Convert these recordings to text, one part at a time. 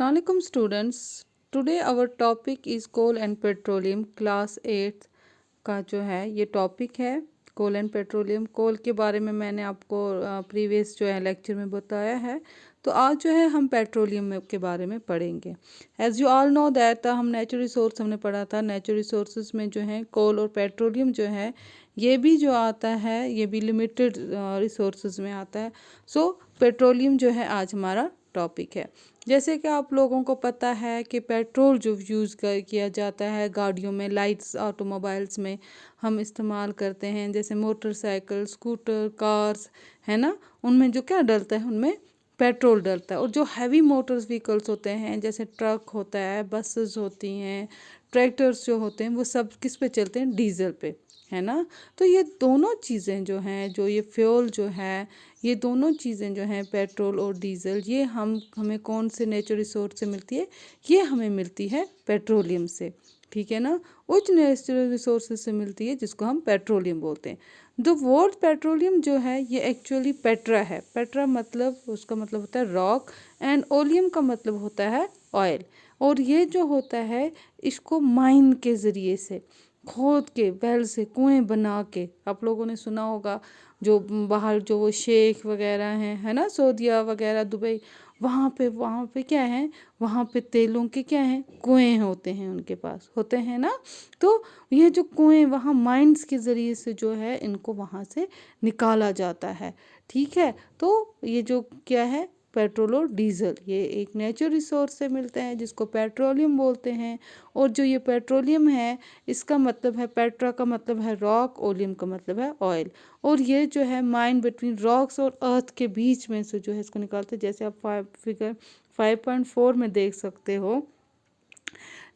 Assalamualaikum students. Today our topic is coal and petroleum class 8 का जो है ये टॉपिक है कोल एंड पेट्रोलियम। कोल के बारे में मैंने आपको प्रीवियस जो है लेक्चर में बताया है। तो आज जो है हम पेट्रोलियम के बारे में पढ़ेंगे। As you all know that हम नेचुरल रिसोर्स हमने पढ़ा था। नेचुरल रिसोर्सेज में जो है कोल और पेट्रोलियम जो है ये भी जो आता है ये भी लिमिटेड रिसोर्सेज में आता है। सो पेट्रोलियम जो है आज हमारा टॉपिक है। जैसे कि आप लोगों को पता है कि पेट्रोल जो यूज़ किया जाता है गाड़ियों में, लाइट्स, ऑटोमोबाइल्स में हम इस्तेमाल करते हैं, जैसे मोटरसाइकिल, स्कूटर, कार्स, है ना, उनमें जो क्या डलता है, उनमें पेट्रोल डलता है। और जो हैवी मोटर्स व्हीकल्स होते हैं जैसे ट्रक होता है, बसेस होती हैं, ट्रैक्टर्स जो होते हैं, वो सब किस पे चलते हैं? डीजल पे, है ना। तो ये दोनों चीज़ें जो हैं, जो ये फ्यूल जो है, ये दोनों चीज़ें जो हैं पेट्रोल और डीजल, ये हमें कौन से नेचुरल रिसोर्स से मिलती है? ये हमें मिलती है पेट्रोलियम से, ठीक है ना। उस नेचुरल रिसोर्सेज से मिलती है जिसको हम पेट्रोलियम बोलते हैं। द वर्ड पेट्रोलियम जो है ये एक्चुअली पेट्रा है। पेट्रा मतलब उसका मतलब होता है रॉक, एंड ओलियम का मतलब होता है ऑयल। और ये जो होता है इसको माइन के ज़रिए से खोद के, वेल से, कुएं बना के, आप लोगों ने सुना होगा जो बाहर जो वो शेख वगैरह हैं, है ना, सऊदीया वगैरह, दुबई, वहाँ पे क्या है, वहाँ पे तेलों के क्या हैं, कुएं होते हैं, उनके पास होते हैं ना। तो ये जो कुएं वहाँ माइंस के ज़रिए से जो है इनको वहाँ से निकाला जाता है, ठीक है। तो ये जो क्या है, पेट्रोल और डीजल, ये एक नेचुरल रिसोर्स से मिलते हैं जिसको पेट्रोलियम बोलते हैं। और जो ये पेट्रोलियम है इसका मतलब है, पेट्रा का मतलब है रॉक, ओलियम का मतलब है ऑयल। और ये जो है माइन बिटवीन रॉक्स और अर्थ के बीच में से जो है इसको निकालते हैं। जैसे आप फिगर 5.4 में देख सकते हो,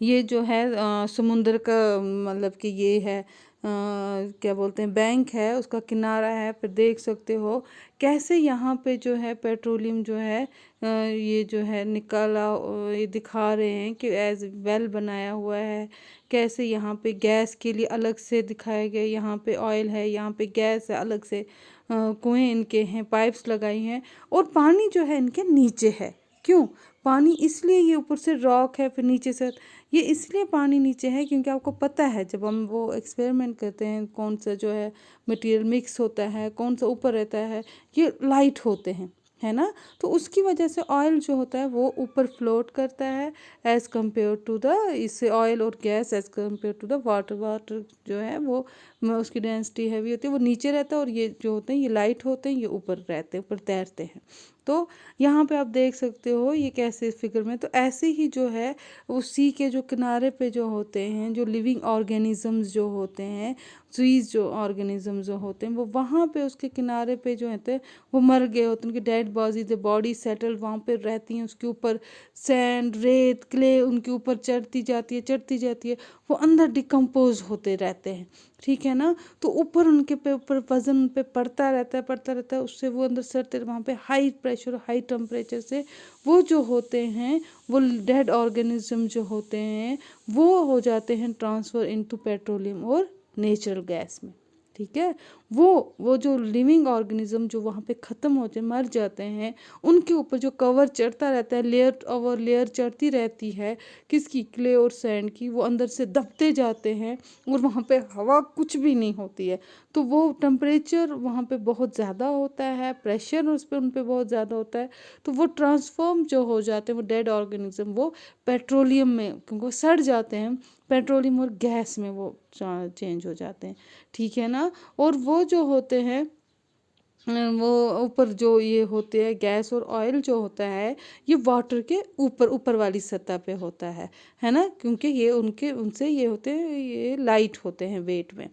ये जो है समुंदर का मतलब कि ये है क्या बोलते हैं, बैंक है, उसका किनारा है। फिर देख सकते हो कैसे यहाँ पे जो है पेट्रोलियम जो है ये जो है निकाला, ये दिखा रहे हैं कि एज वेल बनाया हुआ है। कैसे यहाँ पे गैस के लिए अलग से दिखाए गए, यहाँ पे ऑयल है, यहाँ पे गैस है, अलग से कुएं इनके हैं, पाइप्स लगाई हैं। और पानी जो है इनके नीचे है। क्यों पानी? इसलिए ये ऊपर से रॉक है, फिर नीचे से ये इसलिए पानी नीचे है क्योंकि आपको पता है जब हम वो एक्सपेरिमेंट करते हैं कौन सा जो है मटेरियल मिक्स होता है, कौन सा ऊपर रहता है, ये लाइट होते हैं, है ना। तो उसकी वजह से ऑयल जो होता है वो ऊपर फ्लोट करता है एज़ कम्पेयर टू द, इससे ऑयल और gas as compared to the water. Water जो है वो उसकी डेंसिटी हैवी होती है, वो नीचे रहता है। और ये जो होते हैं ये लाइट होते हैं, ये ऊपर रहते हैं, ऊपर तैरते हैं। तो यहाँ पे आप देख सकते हो ये कैसे फिगर में। तो ऐसे ही जो है उसी के जो किनारे पे जो होते हैं, जो लिविंग ऑर्गेनिजम्स जो होते हैं, स्वीज जो ऑर्गेनिज्म जो होते हैं, वो वहाँ पे उसके किनारे पे जो होते हैं वो मर गए होते हैं, उनकी डेड बॉडी सेटल्ड वहाँ पे रहती हैं। उसके ऊपर सैंड, रेत, क्ले उनके ऊपर चढ़ती जाती है, वो अंदर डिकम्पोज होते रहते हैं, ठीक है ना। तो ऊपर उनके पे ऊपर वजन उन पे पड़ता रहता है, उससे वो अंदर सड़ते, वहाँ पे हाई प्रेशर, हाई टेम्परेचर से वो जो होते हैं, वो डेड ऑर्गेनिज्म जो होते हैं वो हो जाते हैं ट्रांसफ़र इनटू पेट्रोलियम और नेचुरल गैस में, ठीक है। वो जो लिविंग ऑर्गेनिज्म जो वहाँ पे ख़त्म होते मर जाते हैं, उनके ऊपर जो कवर चढ़ता रहता है, लेयर ओवर लेयर चढ़ती रहती है, किसकी? क्ले और सैंड की, वो अंदर से दबते जाते हैं और वहाँ पे हवा कुछ भी नहीं होती है। तो वो टेम्परेचर वहाँ पे बहुत ज़्यादा होता है, प्रेशर उस पर उन पर बहुत ज़्यादा होता है। तो वो ट्रांसफॉर्म जो हो जाते हैं वो डेड ऑर्गेनिज्म, वो पेट्रोलियम में, क्योंकि वो सड़ जाते हैं, पेट्रोलियम और गैस में वो चेंज हो जाते हैं, ठीक है ना। और वो जो होते हैं वो ऊपर जो ये होते हैं गैस और ऑयल जो होता है, ये वाटर के ऊपर ऊपर वाली सतह पे होता है ना, क्योंकि ये उनसे ये होते हैं, ये लाइट होते हैं वेट में।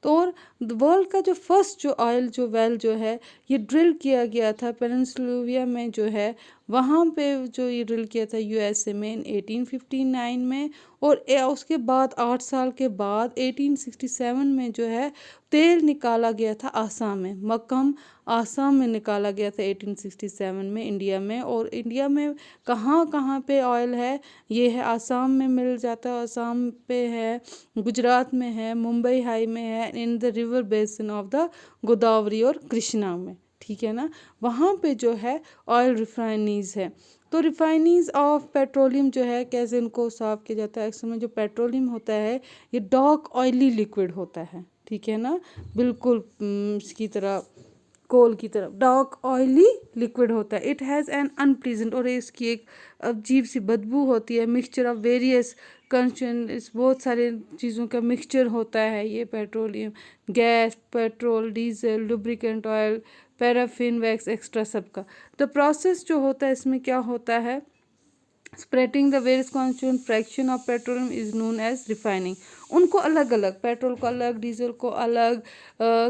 तो और वर्ल्ड का जो फर्स्ट जो ऑयल जो वेल जो है ये ड्रिल किया गया था पेनिनसुला में जो है, वहाँ पे जो ये ड्रिल किया था यूएसए में 1859 में। और उसके बाद 8 साल के बाद 1867 में जो है तेल निकाला गया था आसाम में, मक्कम आसाम में निकाला गया था 1867 में इंडिया में। और इंडिया में कहाँ कहाँ पे ऑयल है, ये है आसाम में मिल जाता है, आसाम पे है, गुजरात में है, मुंबई हाई में है, in the river basin of the Godavari और कृष्णा में, ठीक है ना। वहाँ पे जो है ऑयल रिफाइनरीज है। तो रिफाइनीज ऑफ पेट्रोलियम जो है कैसे इनको साफ़ किया जाता है। एक्चुअल में जो पेट्रोलियम होता है ये डार्क ऑयली लिक्विड होता है, ठीक है ना, बिल्कुल इसकी तरह, कोल की तरफ डार्क ऑयली लिक्विड होता है। इट हैज़ एन अनप्लीजेंट, और इसकी एक अजीब सी बदबू होती है। मिक्सचर ऑफ वेरियस कंसर्न, इस बहुत सारे चीज़ों का मिक्सचर होता है ये petroleum, gas, petrol, diesel, lubricant oil, paraffin, wax extra सबका। द प्रोसेस जो होता है इसमें क्या होता है, spreading the various constituent fraction of petroleum is known as refining. उनको अलग अलग, पेट्रोल को अलग, डीजल को अलग,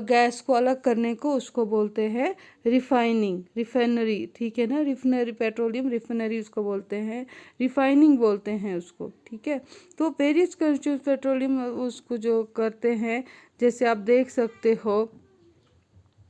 गैस को अलग करने को उसको बोलते हैं रिफाइनिंग, रिफाइनरी, ठीक है ना, रिफाइनरी, पेट्रोलियम रिफाइनरी उसको बोलते हैं, रिफाइनिंग बोलते हैं उसको, ठीक है। तो वेरियस कॉन्स्टिट्यूंट पेट्रोलियम उसको जो करते हैं, जैसे आप देख सकते हो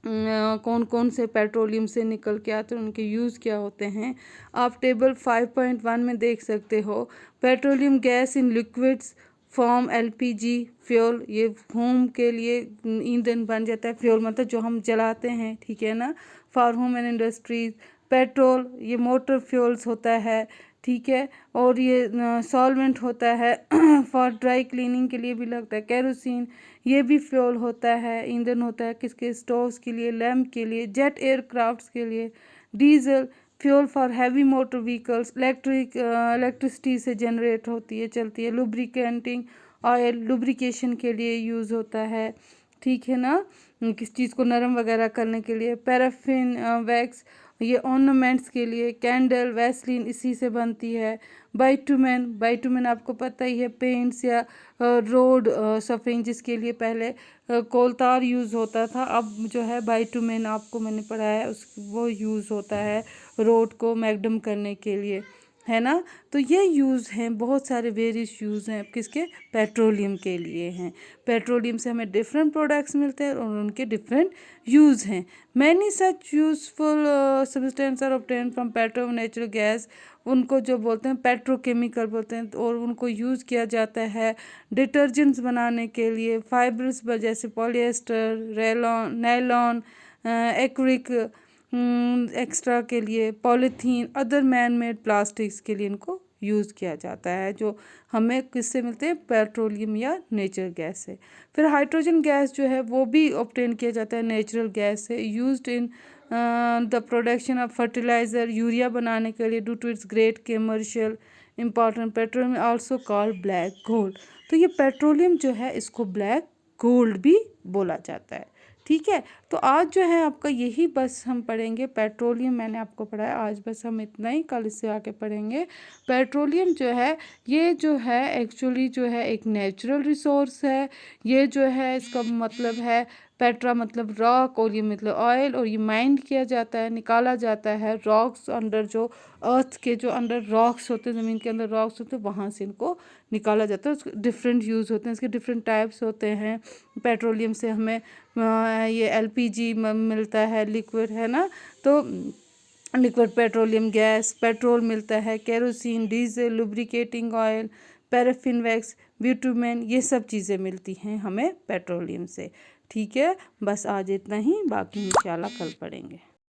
कौन कौन से पेट्रोलियम से निकल के आते हैं, उनके यूज़ क्या होते हैं, आप टेबल 5.1 में देख सकते हो। Petroleum gas in liquids form LPG fuel, ये होम के लिए ईंधन बन जाता है, फ्यूल मतलब जो हम जलाते हैं, ठीक है ना, for home and industries. Petrol ये मोटर फ्यूल्स होता है, ठीक है, और ये सॉल्वेंट होता है फॉर ड्राई क्लीनिंग के लिए भी लगता है। केरोसिन ये भी फ्यूल होता है, ईंधन होता है, किसके, स्टोव्स के लिए, लैम्प के लिए, जेट एयरक्राफ्ट्स के लिए। Diesel fuel for heavy motor vehicles, electricity से जनरेट होती है, चलती है। लुब्रिकेंटिंग ऑयल लुब्रिकेशन के लिए यूज़ होता है, ठीक है ना, किस चीज़ को नरम वगैरह करने के लिए। पैराफिन वैक्स ये ऑर्नामेंट्स के लिए। कैंडल वैसलीन इसी से बनती है। बाइटुमेन, बाइटुमेन आपको पता ही है, पेंट्स या रोड सफिंग जिसके लिए पहले कोलतार यूज़ होता था, अब जो है बाइटुमेन आपको मैंने पढ़ाया है उस वो यूज़ होता है रोड को मैग्डम करने के लिए, है ना। तो ये यूज़ हैं, बहुत सारे वेरियस यूज़ हैं किसके, पेट्रोलियम के लिए हैं। पेट्रोलियम से हमें डिफरेंट प्रोडक्ट्स मिलते हैं और उनके डिफरेंट यूज़ हैं। Many such useful substance are obtain from petrol natural gas, उनको जो बोलते हैं पेट्रोकेमिकल बोलते हैं, और उनको यूज़ किया जाता है डिटर्जेंट्स बनाने के लिए। फाइबर्स जैसे पॉलिएस्टर, रेलॉन, नायलॉन, एक्रिक एक्स्ट्रा के लिए, polythene, other man made plastics के लिए इनको यूज़ किया जाता है, जो हमें किससे मिलते हैं, पेट्रोलियम या नेचुरल गैस से। फिर हाइड्रोजन गैस जो है वो भी ऑब्टेन किया जाता है नेचुरल गैस से, used in the production of fertiliser, urea बनाने के लिए, due to its great commercial important. Petroleum also called black gold, तो ये पेट्रोलियम जो है इसको ब्लैक गोल्ड भी बोला जाता है, ठीक है। तो आज जो है आपका यही बस हम पढ़ेंगे पेट्रोलियम, मैंने आपको पढ़ाया आज बस हम इतना ही, कल इससे आके पढ़ेंगे। पेट्रोलियम जो है ये जो है एक्चुअली जो है एक नेचुरल रिसोर्स है, ये जो है इसका मतलब है पेट्रा मतलब रॉक, और ये मतलब ऑयल, और ये माइंड किया जाता है, निकाला जाता है रॉक्स अंडर, जो अर्थ के जो अंडर रॉक्स होते हैं, ज़मीन के अंदर रॉक्स होते हैं, वहाँ से इनको निकाला जाता है। उसके डिफरेंट यूज़ होते हैं, इसके डिफरेंट टाइप्स होते हैं। पेट्रोलियम से हमें ये एलपीजी मिलता है लिक्विड, है ना, तो लिक्विड पेट्रोलियम गैस, पेट्रोल मिलता है, kerosene, diesel, lubricating oil, paraffin wax, bitumen, ये सब चीज़ें मिलती हैं हमें पेट्रोलियम से, ठीक है। बस आज इतना ही, बाकी इंशाल्लाह कल पढ़ेंगे।